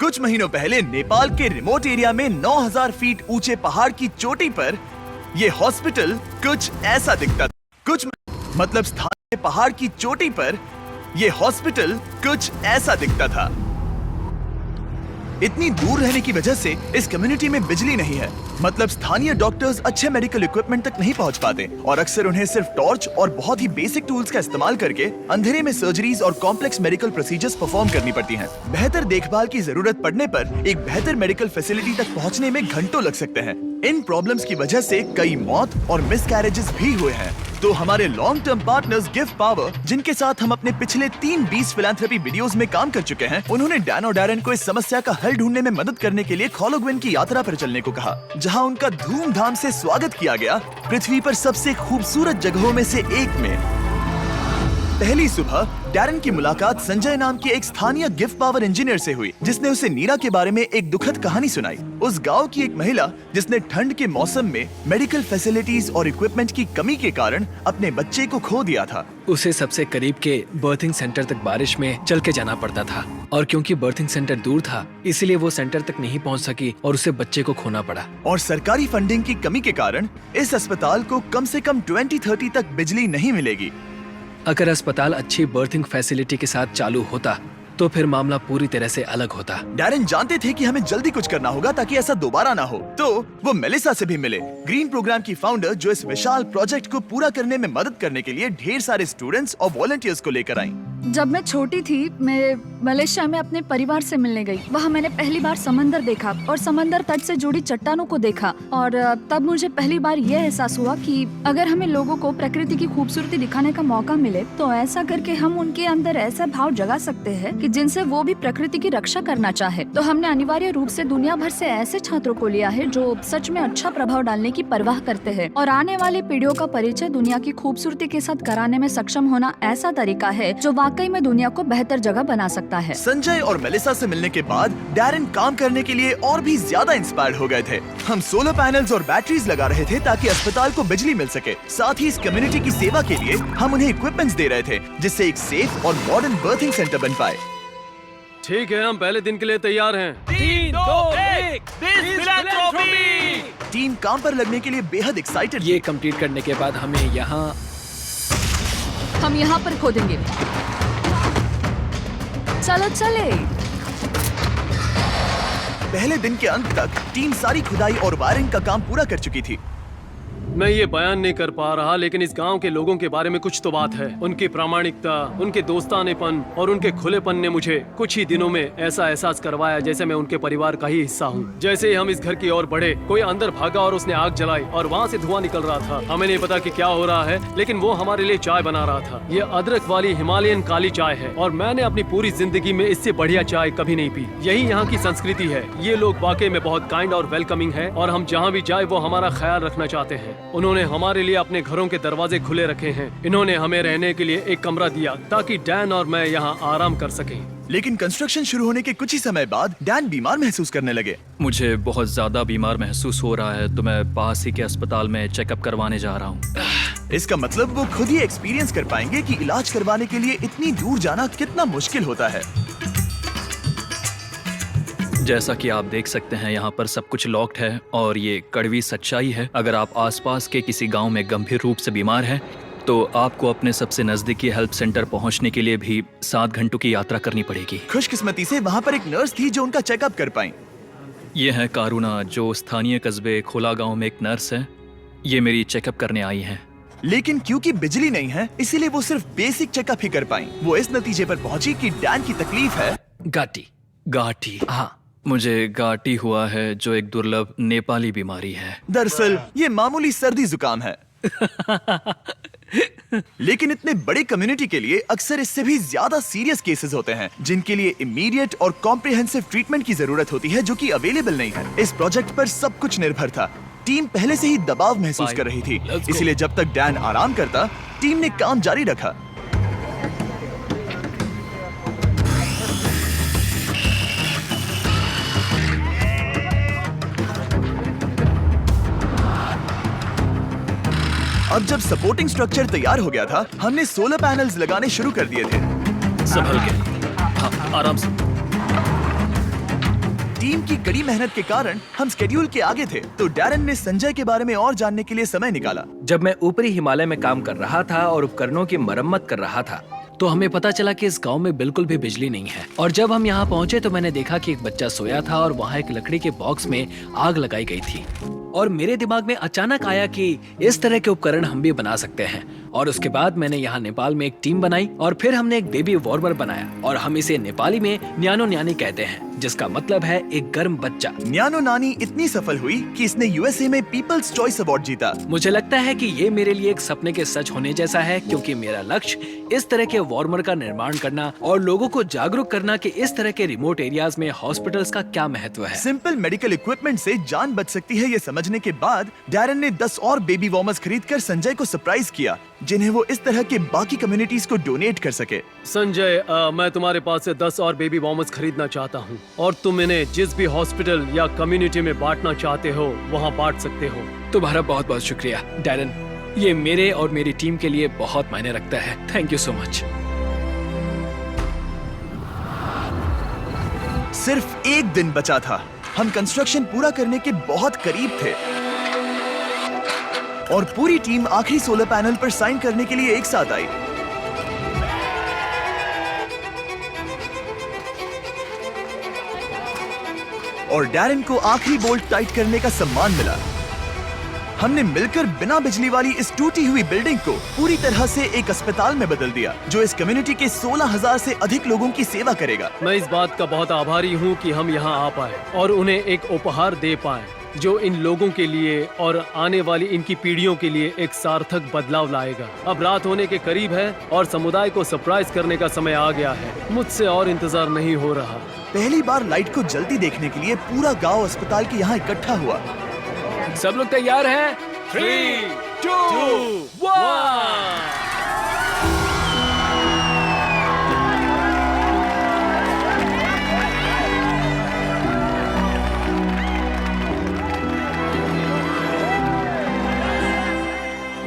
कुछ महीनों पहले नेपाल के रिमोट एरिया में 9000 फीट ऊंचे पहाड़ की चोटी पर ये हॉस्पिटल कुछ ऐसा दिखता था। मतलब स्थानीय पहाड़ की चोटी पर ये हॉस्पिटल कुछ ऐसा दिखता था। इतनी दूर रहने की वजह से इस कम्युनिटी में बिजली नहीं है, मतलब स्थानीय डॉक्टर्स अच्छे मेडिकल इक्विपमेंट तक नहीं पहुंच पाते और अक्सर उन्हें सिर्फ टॉर्च और बहुत ही बेसिक टूल्स का इस्तेमाल करके अंधेरे में सर्जरीज और कॉम्प्लेक्स मेडिकल प्रोसीजर्स परफॉर्म करनी पड़ती हैं। बेहतर देखभाल की जरूरत पड़ने पर एक बेहतर मेडिकल फैसिलिटी तक पहुंचने में घंटों लग सकते हैं। इन प्रॉब्लम्स की वजह से कई मौत और मिसकैरेजेस भी हुए हैं। तो हमारे long term partners give power, जिनके साथ हम अपने पिछले 3 फिलैंथ्रोपी वीडियोस में काम कर चुके हैं, उन्होंने डैन और डैरेन को इस समस्या का हल ढूंढने में मदद करने के लिए खोलोग्विन की यात्रा पर चलने को कहा, जहां उनका धूमधाम से स्वागत किया गया पृथ्वी पर सबसे खूबसूरत जगहों में से एक में। पहली सुबह डैरेन की मुलाकात संजय नाम के एक स्थानीय गिव पावर इंजीनियर से हुई, जिसने उसे नीरा के बारे में एक दुखद कहानी सुनाई। उस गांव की एक महिला जिसने ठंड के मौसम में मेडिकल फैसिलिटीज और इक्विपमेंट की कमी के कारण अपने बच्चे को खो दिया था। उसे सबसे करीब के बर्थिंग सेंटर तक बारिश में चल के जाना पड़ता था और क्योंकि बर्थिंग सेंटर दूर था, इसलिए वो सेंटर तक नहीं पहुंच सकी और उसे बच्चे को खोना पड़ा। और सरकारी फंडिंग की कमी के कारण इस अस्पताल को कम से कम 2030 तक बिजली नहीं मिलेगी। अगर अस्पताल अच्छी बर्थिंग फैसिलिटी के साथ चालू होता तो फिर मामला पूरी तरह से अलग होता। डैरेन जानते थे कि हमें जल्दी कुछ करना होगा ताकि ऐसा दोबारा ना हो, तो वो मेलिसा से भी मिले, ग्रीन प्रोग्राम की फाउंडर, जो इस विशाल प्रोजेक्ट को पूरा करने में मदद करने के लिए ढेर सारे स्टूडेंट्स और वॉलंटियर्स को लेकर आई। जब मैं छोटी थी, मैं मलेशिया में अपने परिवार से मिलने गई। वहाँ मैंने पहली बार समंदर देखा और समंदर तट से जुड़ी चट्टानों को देखा और तब मुझे पहली बार यह एहसास हुआ कि अगर हमें लोगों को प्रकृति की खूबसूरती दिखाने का मौका मिले तो ऐसा करके हम उनके अंदर ऐसा भाव जगा सकते हैं कि जिनसे वो भी प्रकृति की रक्षा करना चाहे। तो हमने अनिवार्य रूप से दुनिया भर से ऐसे छात्रों को लिया है जो सच में अच्छा प्रभाव डालने की परवाह करते हैं और आने वाली पीढ़ियों का परिचय दुनिया की खूबसूरती के साथ कराने में सक्षम होना ऐसा तरीका है जो वाकई में दुनिया को बेहतर जगह बना सकता है। संजय और मेलिसा से मिलने के बाद डैरेन काम करने के लिए और भी ज्यादा इंस्पायर्ड हो गए थे। हम सोलर पैनल्स और बैटरीज लगा रहे थे ताकि अस्पताल को बिजली मिल सके। साथ ही इस कम्युनिटी की सेवा के लिए हम उन्हें इक्विपमेंट्स दे रहे थे, जिससे एक सेफ और मॉडर्न बर्थिंग सेंटर बन पाए। ठीक है, हम पहले दिन के लिए तैयार हैं। 3, 2, 1 टीम काम पर लगने के लिए बेहद एक्साइटेड। ये कंप्लीट करने के बाद हम यहाँ पर खोदेंगे। चलो चले। पहले दिन के अंत तक टीम सारी खुदाई और वायरिंग का काम पूरा कर चुकी थी। मैं ये बयान नहीं कर पा रहा, लेकिन इस गांव के लोगों के बारे में कुछ तो बात है। उनकी प्रामाणिकता, उनके दोस्तानेपन और उनके खुलेपन ने मुझे कुछ ही दिनों में ऐसा एहसास करवाया जैसे मैं उनके परिवार का ही हिस्सा हूँ। जैसे ही हम इस घर की ओर बढ़े, कोई अंदर भागा और उसने आग जलाई और वहाँ से धुआं निकल रहा था। हमें नहीं पता कि क्या हो रहा है, लेकिन वो हमारे लिए चाय बना रहा था। ये अदरक वाली हिमालयन काली चाय है और मैंने अपनी पूरी जिंदगी में इससे बढ़िया चाय कभी नहीं पी। यही यहाँ की संस्कृति है। ये लोग वाकई में बहुत काइंड और वेलकमिंग है और हम जहाँ भी जाए वो हमारा ख्याल रखना चाहते हैं। उन्होंने हमारे लिए अपने घरों के दरवाजे खुले रखे हैं। इन्होंने हमें रहने के लिए एक कमरा दिया ताकि डैन और मैं यहाँ आराम कर सकें। लेकिन कंस्ट्रक्शन शुरू होने के कुछ ही समय बाद डैन बीमार महसूस करने लगे। मुझे बहुत ज्यादा बीमार महसूस हो रहा है, तो मैं पास ही के अस्पताल में चेकअप करवाने जा रहा हूँ। इसका मतलब वो खुद ही एक्सपीरियंस कर पाएंगे कि इलाज करवाने के लिए इतनी दूर जाना कितना मुश्किल होता है। जैसा कि आप देख सकते हैं, यहाँ पर सब कुछ लॉक्ड है और ये कड़वी सच्चाई है। अगर आप आसपास के किसी गांव में गंभीर रूप से बीमार हैं, तो आपको अपने सबसे नजदीकी हेल्प सेंटर पहुंचने के लिए भी 7 घंटों की यात्रा करनी पड़ेगी। खुशकिस्मती से वहाँ पर एक नर्स थी जो उनका चेकअप कर पाई। ये है कारुणा, जो स्थानीय कस्बे खोला गाँव में एक नर्स है। ये मेरी चेकअप करने आई है। लेकिन क्योंकि बिजली नहीं है, इसीलिए वो सिर्फ बेसिक चेकअप ही कर पाई। वो इस नतीजे पर पहुंची कि डैन की तकलीफ है गाठी। हाँ, मुझे गाठी हुआ है, जो एक दुर्लभ नेपाली बीमारी है। दरअसल ये मामूली सर्दी जुकाम है। लेकिन इतने बड़े कम्युनिटी के लिए अक्सर इससे भी ज्यादा सीरियस केसेस होते हैं, जिनके लिए इमीडिएट और कॉम्प्रिहेंसिव ट्रीटमेंट की जरूरत होती है, जो कि अवेलेबल नहीं है। इस प्रोजेक्ट पर सब कुछ निर्भर था। टीम पहले से ही दबाव महसूस कर रही थी, इसलिए जब तक डैन आराम करता, टीम ने काम जारी रखा। अब जब सपोर्टिंग स्ट्रक्चर तैयार हो गया था, हमने सोलर पैनल्स लगाने शुरू कर दिए थे। संभल के, हाँ, आराम से। टीम की कड़ी मेहनत के कारण हम स्केड्यूल के आगे थे, तो डैरन ने संजय के बारे में और जानने के लिए समय निकाला। जब मैं ऊपरी हिमालय में काम कर रहा था और उपकरणों की मरम्मत कर रहा था, तो हमें पता चला कि इस गांव में बिल्कुल भी बिजली नहीं है। और जब हम यहाँ पहुँचे तो मैंने देखा कि एक बच्चा सोया था और वहाँ एक लकड़ी के बॉक्स में आग लगाई गई थी। और मेरे दिमाग में अचानक आया कि इस तरह के उपकरण हम भी बना सकते हैं। और उसके बाद मैंने यहाँ नेपाल में एक टीम बनाई और फिर हमने एक बेबी वार्मर बनाया और हम इसे नेपाली में न्यानो न्यानी कहते हैं, जिसका मतलब है एक गर्म बच्चा। न्यानो नानी इतनी सफल हुई कि इसने यूएसए में पीपल्स चॉइस अवार्ड जीता। मुझे लगता है कि ये मेरे लिए एक सपने के सच होने जैसा है, क्योंकि मेरा लक्ष्य इस तरह के वार्मर का निर्माण करना और लोगों को जागरूक करना कि इस तरह के रिमोट एरियाज में हॉस्पिटल्स का क्या महत्व है। सिंपल मेडिकल इक्विपमेंट से जान बच सकती है, ये समझने के बाद डैरन ने 10 और बेबी वार्मर्स खरीदकर संजय को सरप्राइज किया, जिन्हें वो इस तरह के बाकी कम्युनिटीज को डोनेट कर सके। संजय, मैं तुम्हारे पास से 10 और बेबी वार्मर्स खरीदना चाहता हूँ और तुम इन्हें जिस भी हॉस्पिटल या कम्युनिटी में बांटना चाहते हो वहाँ बांट सकते हो। तुम्हारा बहुत बहुत शुक्रिया डैरन, ये मेरे और मेरी टीम के लिए बहुत मायने रखता है। Thank you so much. सिर्फ एक दिन बचा था, हम कंस्ट्रक्शन पूरा करने के बहुत करीब थे और पूरी टीम आखिरी सोलर पैनल पर साइन करने के लिए एक साथ आई। और डैरन को आखिरी बोल्ट टाइट करने का सम्मान मिला। हमने मिलकर बिना बिजली वाली इस टूटी हुई बिल्डिंग को पूरी तरह से एक अस्पताल में बदल दिया, जो इस कम्युनिटी के 16,000 से अधिक लोगों की सेवा करेगा। मैं इस बात का बहुत आभारी हूँ कि हम यहाँ आ पाए और उन्हें एक उपहार दे पाए जो इन लोगों के लिए और आने वाली इनकी पीढ़ियों के लिए एक सार्थक बदलाव लाएगा। अब रात होने के करीब है और समुदाय को सरप्राइज करने का समय आ गया है। मुझसे और इंतजार नहीं हो रहा। पहली बार लाइट को जल्दी देखने के लिए पूरा गांव अस्पताल के यहाँ इकट्ठा हुआ। सब लोग तैयार हैं? 3, 2, 1।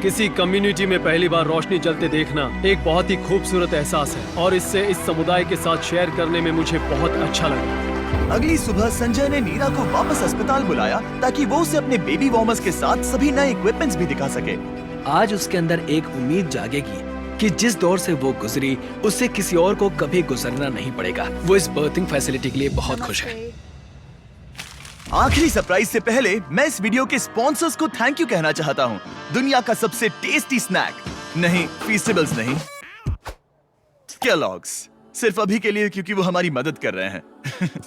किसी कम्युनिटी में पहली बार रोशनी जलते देखना एक बहुत ही खूबसूरत एहसास है और इससे इस समुदाय के साथ शेयर करने में मुझे बहुत अच्छा लगा। अगली सुबह संजय ने नीरा को वापस अस्पताल बुलाया ताकि वो उसे अपने बेबी वार्मर्स के साथ सभी नए इक्विपमेंट्स भी दिखा सके। आज उसके अंदर एक उम्मीद जागेगी कि जिस दौर से वो गुजरी उससे किसी और को कभी गुजरना नहीं पड़ेगा। वो इस बर्थिंग फैसिलिटी के लिए बहुत खुश है। आखिरी सरप्राइज से पहले मैं इस वीडियो के स्पॉन्सर्स को थैंक यू कहना चाहता हूँ। दुनिया का सबसे टेस्टी स्नैक, नहीं फीस्टेबल्स नहीं, केलॉग्स। सिर्फ अभी के लिए, क्योंकि वो हमारी मदद कर रहे हैं।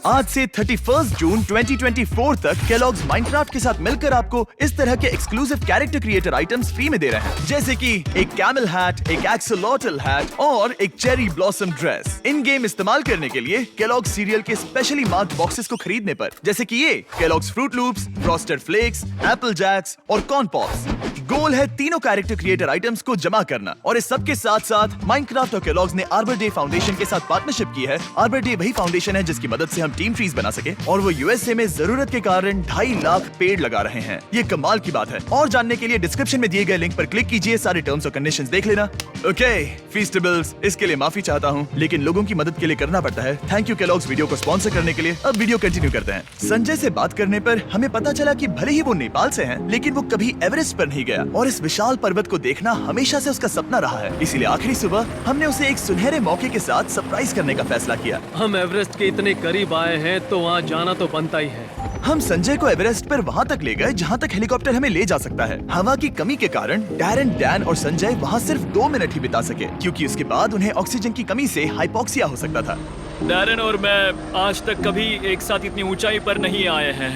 आज से 31 जून 2024 तक केलॉग्स माइनक्राफ्ट के साथ मिलकर आपको इस तरह के exclusive character creator items free में दे रहे हैं, जैसे कि एक कैमल हैट, एक एक्सोलॉटल हैट और एक cherry blossom dress. In game इस्तेमाल करने के लिए केलॉग्स सीरियल के स्पेशली मार्क्ड बॉक्सेस को खरीदने पर, जैसे कि ये Kellogg's fruit loops, frosted flakes, apple jacks और कॉर्न पॉप्स। गोल है तीनों कैरेक्टर क्रिएटर आइटम्स को जमा करना और इस सब के साथ साथ माइनक्राफ्ट और केलॉग्स ने आर्बर डे फाउंडेशन के साथ पार्टनरशिप की है। आर्बर डे वही फाउंडेशन है जिसकी मदद से हम टीम ट्रीज बना सके और वो यूएसए में जरूरत के कारण 2.5 लाख पेड़ लगा रहे हैं। ये कमाल की बात है। और जानने के लिए डिस्क्रिप्शन में दिए गए लिंक पर क्लिक कीजिए, सारे टर्म्स और कंडीशंस देख लेना। ओके फीस्टेबल्स, इसके लिए माफी चाहता हूँ, लेकिन लोगों की मदद के लिए करना पड़ता है। थैंक यू केलॉग्स वीडियो को स्पॉन्सर करने के लिए। अब वीडियो कंटिन्यू करते हैं। संजय से बात करने पर हमें पता चला कि भले ही वो नेपाल से हैं, लेकिन वो कभी एवरेस्ट पर नहीं गया और इस विशाल पर्वत को देखना हमेशा से उसका सपना रहा है। इसीलिए आखिरी सुबह हमने उसे एक सुनहरे मौके के साथ सरप्राइज करने का फैसला किया। हम एवरेस्ट के इतने करीब आए हैं तो वहाँ जाना तो बनता ही है। हम संजय को एवरेस्ट पर वहाँ तक ले गए जहाँ तक हेलीकॉप्टर हमें ले जा सकता है। हवा की कमी के कारण डैरन, डैन और संजय वहाँ सिर्फ 2 मिनट ही बिता सके, क्योंकि उसके बाद उन्हें ऑक्सीजन की कमी से हाइपोक्सिया हो सकता था। डैरन और मैं आज तक कभी एक साथ इतनी ऊंचाई पर नहीं आए हैं।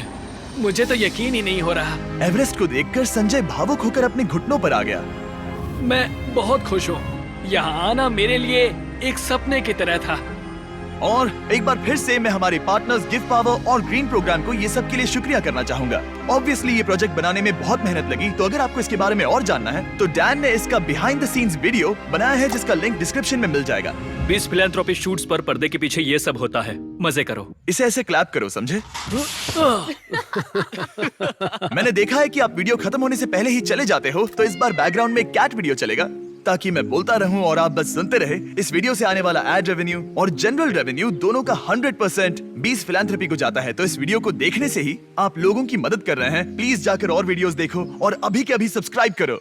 मुझे तो यकीन ही नहीं हो रहा। एवरेस्ट को देखकर संजय भावुक होकर अपने घुटनों पर आ गया। मैं बहुत खुश हूँ। यहाँ आना मेरे लिए एक सपने की तरह था। और एक बार फिर से मैं हमारे पार्टनर्स गिव पावर और ग्रीन प्रोग्राम को ये सब के लिए शुक्रिया करना चाहूंगा। ऑब्वियसली ये प्रोजेक्ट बनाने में बहुत मेहनत लगी, तो अगर आपको इसके बारे में और जानना है तो डैन ने इसका बिहाइंड द सीन्स वीडियो बनाया है, जिसका लिंक डिस्क्रिप्शन में मिल जाएगा। 20 फिलैंथ्रोपी शूट्स पर पर्दे के पीछे ये सब होता है। मजे करो। इसे ऐसे क्लैप करो, समझे? मैंने देखा है कि आप वीडियो खत्म होने से पहले ही चले जाते हो, तो इस बार बैकग्राउंड में कैट वीडियो चलेगा। ताकि मैं बोलता रहूं और आप बस सुनते रहे। इस वीडियो से आने वाला एड रेवेन्यू और जनरल रेवेन्यू दोनों का 100% बीस फिलैंथ्रोपी को जाता है। तो इस वीडियो को देखने से ही आप लोगों की मदद कर रहे हैं। प्लीज जाकर और वीडियोस देखो और अभी के अभी सब्सक्राइब करो।